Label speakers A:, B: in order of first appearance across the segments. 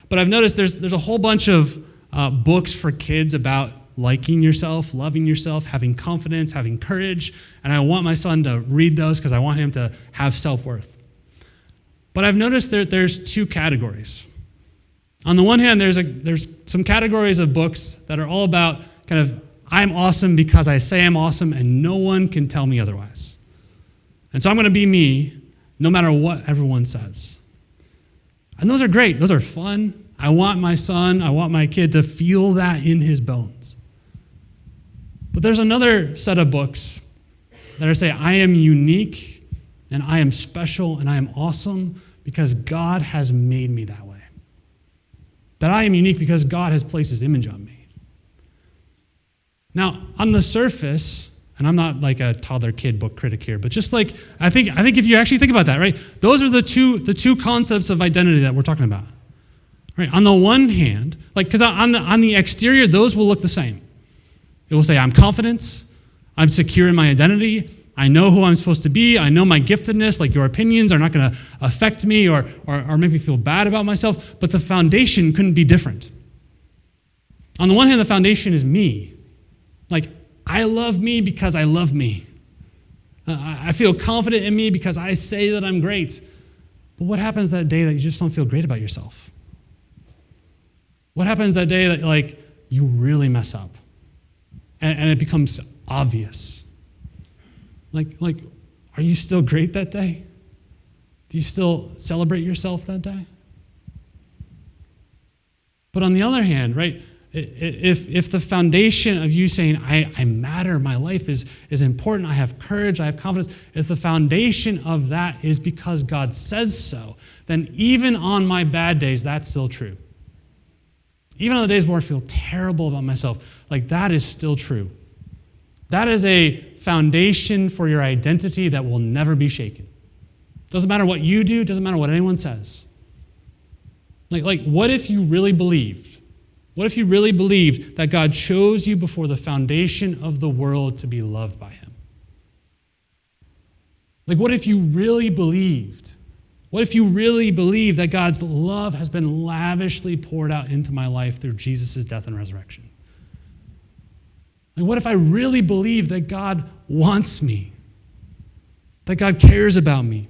A: But I've noticed there's a whole bunch of books for kids about liking yourself, loving yourself, having confidence, having courage, and I want my son to read those because I want him to have self-worth. But I've noticed there's two categories. On the one hand, there's some categories of books that are all about kind of, I'm awesome because I say I'm awesome and no one can tell me otherwise. And so I'm going to be me no matter what everyone says. And those are great. Those are fun. I want my kid to feel that in his bones. But there's another set of books that are saying, I am unique and I am special and I am awesome because God has made me that way. That I am unique because God has placed his image on me. Now, on the surface, and I'm not like a toddler kid book critic here, but just like, I think if you actually think about that, right? Those are the two concepts of identity that we're talking about. Right? On the one hand, like, because on the exterior, those will look the same. It will say, I'm confident, I'm secure in my identity, I know who I'm supposed to be, I know my giftedness, like your opinions are not going to affect me or make me feel bad about myself, but the foundation couldn't be different. On the one hand, the foundation is me. Like, I love me because I love me. I feel confident in me because I say that I'm great. But what happens that day that you just don't feel great about yourself? What happens that day that, like, you really mess up and it becomes obvious? Like, are you still great that day? Do you still celebrate yourself that day? But on the other hand, right, if the foundation of you saying, I matter, my life is important, I have courage, I have confidence, if the foundation of that is because God says so, then even on my bad days, that's still true. Even on the days where I feel terrible about myself, like that is still true. That is a foundation for your identity that will never be shaken. Doesn't matter what you do, doesn't matter what anyone says. Like what if you really believed? What if you really believed that God chose you before the foundation of the world to be loved by him? Like what if you really believed? What if you really believe that God's love has been lavishly poured out into my life through Jesus' death and resurrection? Like what if I really believe that God wants me? That God cares about me?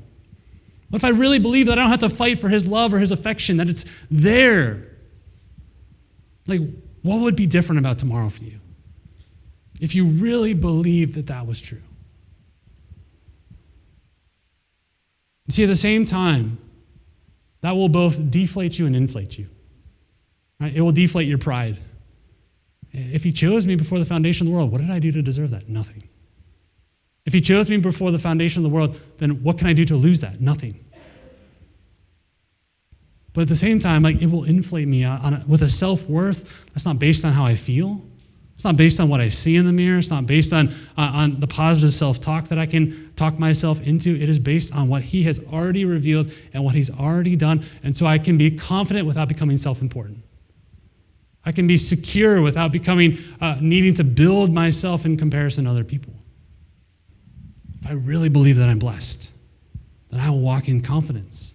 A: What if I really believe that I don't have to fight for his love or his affection, that it's there? Like, what would be different about tomorrow for you if you really believed that that was true? You see, at the same time, that will both deflate you and inflate you. Right? It will deflate your pride. If he chose me before the foundation of the world, what did I do to deserve that? Nothing. If he chose me before the foundation of the world, then what can I do to lose that? Nothing. But at the same time, like, it will inflate me with a self-worth that's not based on how I feel. It's not based on what I see in the mirror. It's not based on the positive self-talk that I can talk myself into. It is based on what he has already revealed and what he's already done. And so I can be confident without becoming self-important. I can be secure without becoming needing to build myself in comparison to other people. If I really believe that I'm blessed, then I will walk in confidence.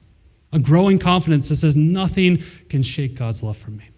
A: A growing confidence that says nothing can shake God's love from me.